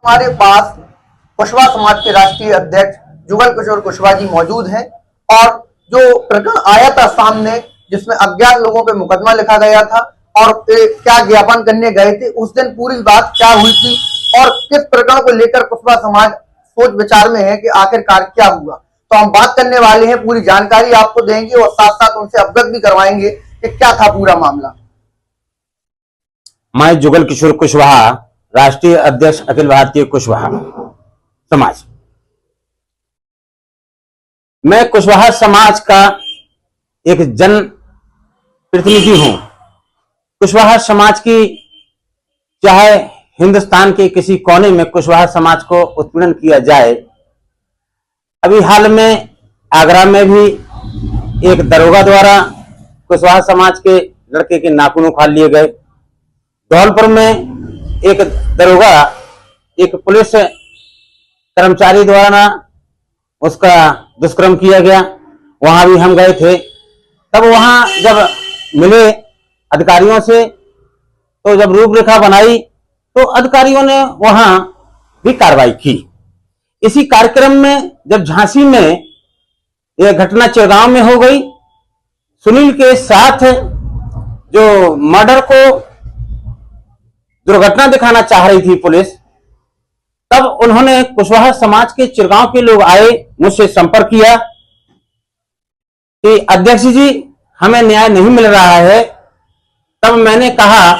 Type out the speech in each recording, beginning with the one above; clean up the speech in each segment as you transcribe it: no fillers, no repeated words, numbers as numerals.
हमारे पास कुशवाहा समाज के राष्ट्रीय अध्यक्ष जुगल किशोर कुशवाहा जी मौजूद हैं और जो प्रकरण आया था सामने जिसमें अज्ञात लोगों पे मुकदमा लिखा गया था और क्या ज्ञापन करने गए थे, उस दिन पूरी बात क्या हुई थी और किस प्रकरण को लेकर कुशवाहा समाज सोच विचार में है कि आखिरकार क्या हुआ, तो हम बात करने वाले हैं। पूरी जानकारी आपको देंगे और साथ साथ उनसे अवगत भी करवाएंगे कि क्या था पूरा मामला। मैं जुगल किशोर कुशवाहा, राष्ट्रीय अध्यक्ष अखिल भारतीय कुशवाहा समाज। मैं कुशवाहा समाज का एक जन प्रतिनिधि हूं। कुशवाहा समाज की चाहे हिंदुस्तान के किसी कोने में कुशवाहा समाज को उत्पीड़न किया जाए, अभी हाल में आगरा में भी एक दरोगा द्वारा कुशवाहा समाज के लड़के के नाखून उखाड़ लिए गए। धौलपुर में एक दरोगा एक पुलिस कर्मचारी द्वारा उसका दुष्कर्म किया गया, वहां भी हम गए थे। तब वहां जब मिले अधिकारियों से तो जब रूपरेखा बनाई तो अधिकारियों ने वहां भी कार्रवाई की। इसी कार्यक्रम में जब झांसी में यह घटना चिड़गांव में हो गई, सुनील के साथ जो मर्डर को दुर्घटना दिखाना चाह रही थी पुलिस, तब उन्होंने कुशवाहा समाज के चिड़गांव के लोग आए, मुझसे संपर्क किया कि अध्यक्ष जी हमें न्याय नहीं मिल रहा है। तब मैंने कहा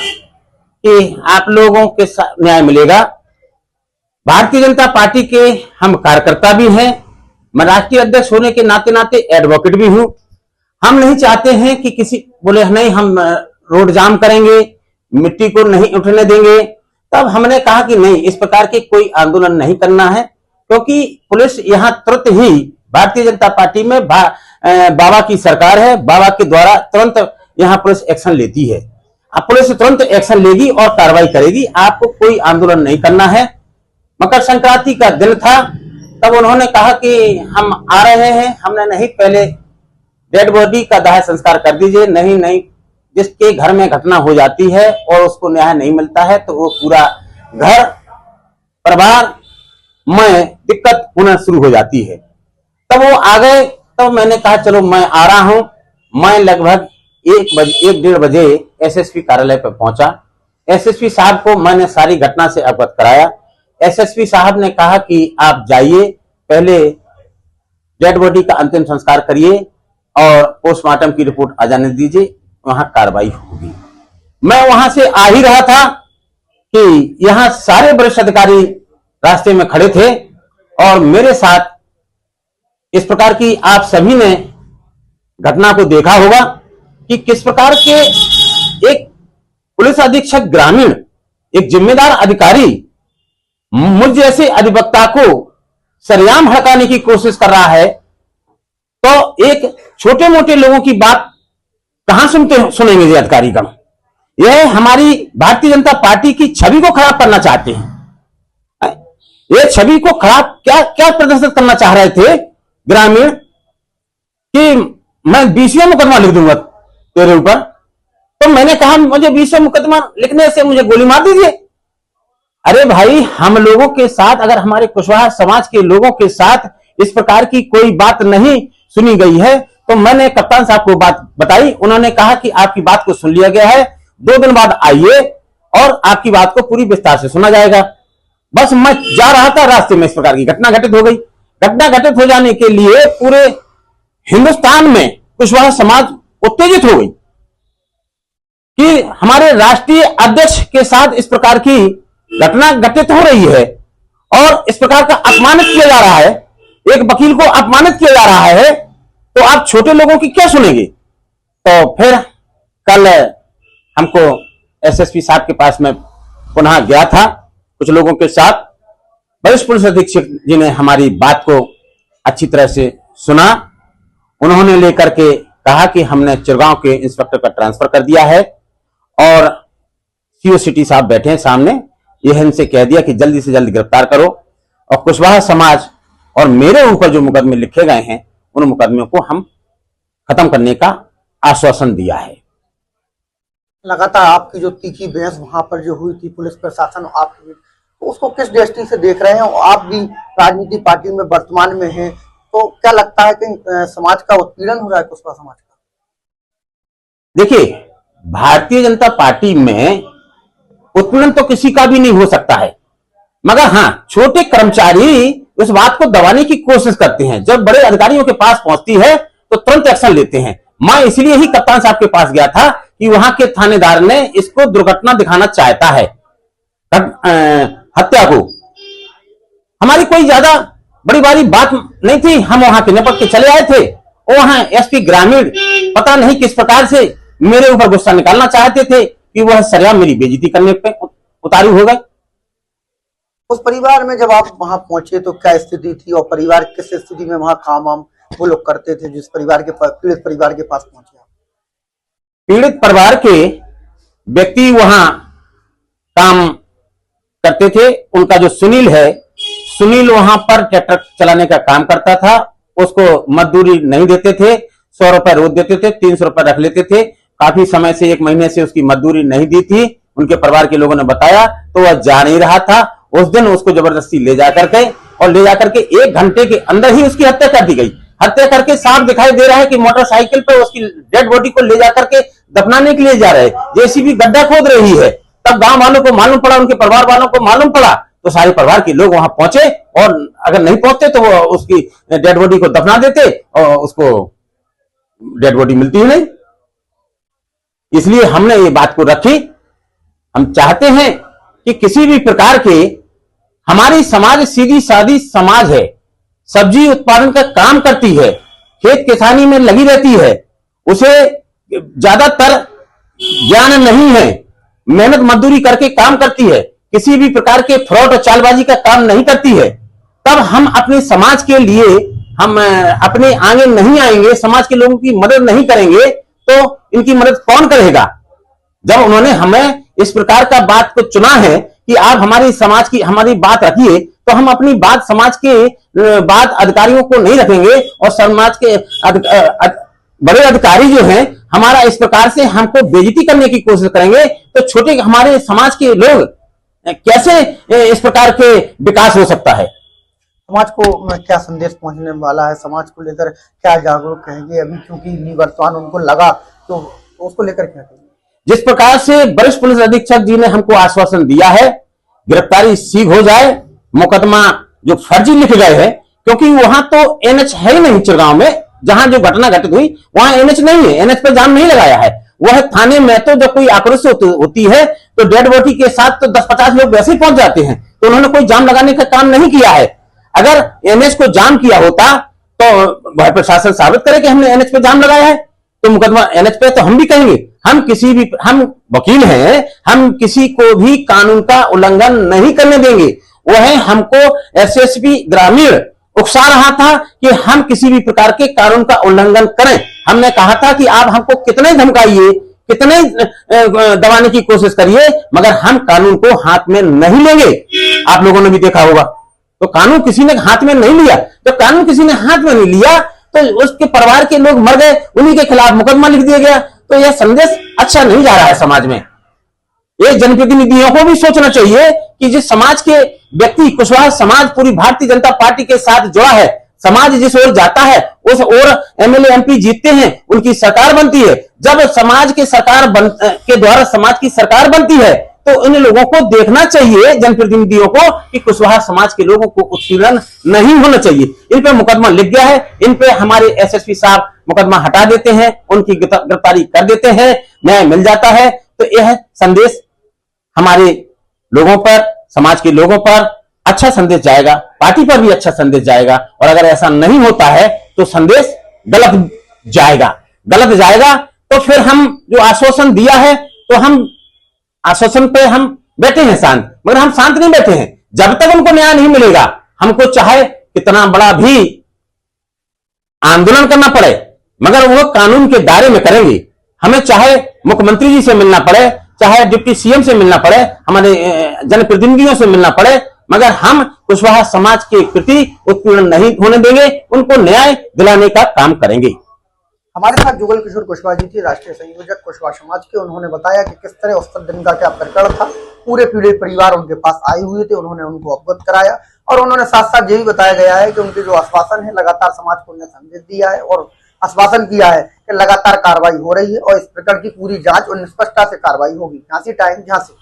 कि आप लोगों के साथ न्याय मिलेगा। भारतीय जनता पार्टी के हम कार्यकर्ता भी हैं, मैं राष्ट्रीय अध्यक्ष होने के नाते नाते एडवोकेट भी हूं। हम नहीं चाहते हैं कि किसी बोले नहीं हम रोड जाम करेंगे, मिट्टी को नहीं उठने देंगे। तब हमने कहा कि नहीं, इस प्रकार के कोई आंदोलन नहीं करना है, क्योंकि पुलिस यहां तुरंत ही भारतीय जनता पार्टी में बाबा की सरकार है, बाबा के द्वारा तुरंत यहां पुलिस एक्शन लेती है। अब पुलिस तुरंत एक्शन लेगी और कार्रवाई करेगी, आपको कोई आंदोलन नहीं करना है। मकर संक्रांति का दिन था, तब उन्होंने कहा कि हम आ रहे हैं। हमने नहीं, पहले डेड बॉडी का दाह संस्कार कर दीजिए। नहीं, जिसके घर में घटना हो जाती है और उसको न्याय नहीं मिलता है तो वो पूरा घर परिवार में दिक्कत होना शुरू हो जाती है। तब वो आ गए, तब मैंने कहा चलो मैं आ रहा हूं। मैं लगभग 1-1:30 बजे एसएसपी कार्यालय पर पहुंचा। एसएसपी साहब को मैंने सारी घटना से अवगत कराया। एसएसपी साहब ने कहा कि आप जाइए, पहले डेड बॉडी का अंतिम संस्कार करिए और पोस्टमार्टम की रिपोर्ट आ जाने दीजिए, वहां कार्रवाई होगी। मैं वहां से आ ही रहा था कि यहां सारे वरिष्ठ अधिकारी रास्ते में खड़े थे और मेरे साथ इस प्रकार की आप सभी ने घटना को देखा होगा कि किस प्रकार के एक पुलिस अधीक्षक ग्रामीण, एक जिम्मेदार अधिकारी मुझ जैसे अधिवक्ता को सरेआम हड़काने की कोशिश कर रहा है, तो एक छोटे मोटे लोगों की बात कहां सुनेंगे ये अधिकारीगण। यह हमारी भारतीय जनता पार्टी की छवि को खराब करना चाहते हैं। ये छवि को खराब क्या प्रदर्शित करना चाह रहे थे ग्रामीण कि मैं 20वां मुकदमा लिख दूंगा तेरे ऊपर। तो मैंने कहा मुझे 20वां मुकदमा लिखने से मुझे गोली मार दीजिए। अरे भाई, हम लोगों के साथ, अगर हमारे कुशवाहा समाज के लोगों के साथ इस प्रकार की कोई बात नहीं सुनी गई है तो मैंने कप्तान साहब को बात बताई। उन्होंने कहा कि आपकी बात को सुन लिया गया है, 2 दिन बाद आइए और आपकी बात को पूरी विस्तार से सुना जाएगा। बस मैं जा रहा था, रास्ते में इस प्रकार की घटना घटित हो गई। घटना घटित हो जाने के लिए पूरे हिंदुस्तान में कुशवाहा समाज उत्तेजित हो गई कि हमारे राष्ट्रीय अध्यक्ष के साथ इस प्रकार की घटना घटित हो रही है और इस प्रकार का अपमानित किया जा रहा है, एक वकील को अपमानित किया जा रहा है, तो आप छोटे लोगों की क्या सुनेंगे। तो फिर कल हमको एसएसपी साहब के पास में पुनः गया था कुछ लोगों के साथ। वरिष्ठ पुलिस अधीक्षक जी ने हमारी बात को अच्छी तरह से सुना। उन्होंने लेकर के कहा कि हमने चिड़गांव के इंस्पेक्टर का ट्रांसफर कर दिया है और सीओ सिटी साहब बैठे हैं सामने, यह इनसे कह दिया कि जल्दी से जल्दी गिरफ्तार करो और कुशवाहा समाज और मेरे ऊपर जो मुकदमे लिखे गए हैं उन मुकदमों को हम खत्म करने का आश्वासन दिया है। लगातार आपकी जो तीखी बहस वहां पर जो हुई थी पुलिस प्रशासन आपकी तो उसको किस दृष्टि से देख रहे हैं? आप भी राजनीति पार्टी में वर्तमान में हैं, तो क्या लगता है कि समाज का उत्पीड़न हो रहा है कुशवाहा समाज का? देखिए, भारतीय जनता पार्टी में उत्पीड़न तो किसी का भी नहीं हो सकता है, मगर हाँ, छोटे कर्मचारी उस बात को दबाने की कोशिश करते हैं। जब बड़े अधिकारियों के पास पहुंचती है तो तुरंत एक्शन लेते हैं। मैं इसलिए ही कप्तान साहब के पास गया था कि वहां के थानेदार ने इसको दुर्घटना दिखाना चाहता है, हत्या को। हमारी कोई ज्यादा बड़ी बारी बात नहीं थी, हम वहां के निपट के चले आए थे। वहां एसपी ग्रामीण पता नहीं किस प्रकार से मेरे ऊपर गुस्सा निकालना चाहते थे कि वह सरेआम मेरी बेइज्जती करने पे उतारू हो गए। उस परिवार में जब आप वहां पहुंचे तो क्या स्थिति थी, और परिवार किस स्थिति में वहां काम वाम वो लोग करते थे जिस परिवार के पीड़ित परिवार के पास पहुंचे आप? पीड़ित परिवार के व्यक्ति वहां काम करते थे। उनका जो सुनील है, सुनील वहां पर ट्रैक्टर चलाने का काम करता था। उसको मजदूरी नहीं देते थे, 100 रुपए रोज देते थे, 300 रुपए रख लेते थे। काफी समय से, 1 महीने से उसकी मजदूरी नहीं दी थी। उनके परिवार के लोगों ने बताया तो वह जा नहीं रहा था। उस दिन उसको जबरदस्ती ले जाकर के 1 घंटे के अंदर ही उसकी हत्या कर दी गई। हत्या करके साफ दिखाई दे रहा है कि मोटरसाइकिल पर उसकी डेड बॉडी को ले जाकर के दफनाने के लिए जा रहे। जेसीबी गड्ढा खोद रही है। तब गांव वालों को मालूम पड़ा, उनके परिवार वालों को मालूम पड़ा, तो सारे परिवार के लोग वहां पहुंचे, और अगर नहीं पहुंचते तो वो उसकी डेड बॉडी को दफना देते और उसको डेड बॉडी मिलती ही नहीं। इसलिए हमने ये बात को रखी। हम चाहते हैं कि किसी भी प्रकार के, हमारी समाज सीधी सादी समाज है, सब्जी उत्पादन का काम करती है, खेत किसानी में लगी रहती है, उसे ज्यादातर ज्ञान नहीं है, मेहनत मजदूरी करके काम करती है, किसी भी प्रकार के फ्रॉड और चालबाजी का काम नहीं करती है। तब हम अपने समाज के लिए हम अपने आगे नहीं आएंगे, समाज के लोगों की मदद नहीं करेंगे, तो इनकी मदद कौन करेगा? जब उन्होंने हमें इस प्रकार का बात को चुना है कि आप हमारी समाज की हमारी बात रखिए, तो हम अपनी बात समाज के बात अधिकारियों को नहीं रखेंगे, और समाज के बड़े अधिकारी जो हैं हमारा इस प्रकार से हमको बेइज्जती करने की कोशिश करेंगे, तो छोटे हमारे समाज के लोग कैसे इस प्रकार के विकास हो सकता है? समाज को क्या संदेश पहुंचने वाला है? समाज को लेकर क्या जागरूक कहेंगे अभी, क्योंकि वर्तमान उनको लगा, तो उसको लेकर क्या कहेंगे? जिस प्रकार से वरिष्ठ पुलिस अधीक्षक जी ने हमको आश्वासन दिया है, गिरफ्तारी शीघ्र हो जाए, मुकदमा जो फर्जी लिखे गए हैं, क्योंकि वहां तो एनएच है ही नहीं। चिरगांव में जहां जो घटना घटित हुई वहां एनएच नहीं है, एनएच पे जाम नहीं लगाया है। वह थाने में तो जब कोई आक्रोश होती है तो डेड बॉडी के साथ तो 10-50 लोग वैसे ही पहुंच जाते हैं, तो उन्होंने कोई जाम लगाने का काम नहीं किया है। अगर एनएच को जाम किया होता तो वह प्रशासन साबित करे कि हमने एनएच पे जाम लगाया है, तो मुकदमा एनएच पे, तो हम भी कहेंगे। हम वकील हैं, हम किसी को भी कानून का उल्लंघन नहीं करने देंगे। वह हमको एसएसपी ग्रामीण उकसा रहा था कि हम किसी भी प्रकार के कानून का उल्लंघन करें। हमने कहा था कि आप हमको कितने धमकाइए, कितने दबाने की कोशिश करिए, मगर हम कानून को हाथ में नहीं लेंगे। आप लोगों ने भी देखा होगा, तो कानून किसी ने हाथ में नहीं लिया। जब कानून किसी ने हाथ में नहीं लिया तो उसके परिवार के लोग मर गए, उन्हीं के खिलाफ मुकदमा लिख दिया गया। तो यह संदेश अच्छा नहीं जा रहा है समाज में। ये जनप्रतिनिधियों को भी सोचना चाहिए कि जिस समाज के व्यक्ति, कुशवाहा समाज पूरी भारतीय जनता पार्टी के साथ जुड़ा है, समाज जिस ओर जाता है उस ओर एमएलए एमपी जीतते हैं, उनकी सरकार बनती है। जब समाज के सरकार के द्वारा समाज की सरकार बनती है, तो इन लोगों को देखना चाहिए, जनप्रतिनिधियों को, कि कुशवाहा समाज के लोगों को उत्पीड़न नहीं होना चाहिए। इन पे मुकदमा लिख गया है, इन पे हमारे एसएसपी साहब मुकदमा हटा देते हैं, उनकी गिरफ्तारी कर देते हैं, न्याय मिल जाता है। तो यह संदेश हमारे लोगों पर, समाज के लोगों पर अच्छा संदेश जाएगा, पार्टी पर भी अच्छा संदेश जाएगा। और अगर ऐसा नहीं होता है तो संदेश गलत जाएगा। तो फिर हम जो आश्वासन दिया है, तो हम आश्वासन पे हम बैठे हैं शांत, मगर हम शांत नहीं बैठे हैं। जब तक उनको न्याय नहीं मिलेगा, हमको चाहे कितना बड़ा भी आंदोलन करना पड़े, मगर वो कानून के दायरे में करेंगे। हमें चाहे मुख्यमंत्री जी से मिलना पड़े, चाहे डिप्टी सीएम से मिलना पड़े, हमारे जनप्रतिनिधियों से मिलना पड़े, मगर हम कुशवाहा समाज के प्रति उत्पीड़न नहीं होने देंगे, उनको न्याय दिलाने का काम करेंगे। हमारे साथ जुगल किशोर कुशवाहा जी थे, राष्ट्रीय संयोजक कुशवाहा समाज के। उन्होंने बताया कि किस तरह उस दिन का क्या प्रकरण था। पूरे पीड़ित परिवार उनके पास आए हुए थे, उन्होंने उनको अवगत कराया और उन्होंने साथ साथ यही बताया गया है कि उनके जो आश्वासन है लगातार समाज को उन्हें संदेश दिया है और आश्वासन किया है कि लगातार कार्रवाई हो रही है और इस प्रकरण की पूरी जांच और निष्पक्षता से कार्रवाई होगी। झांसी टाइम झांसी।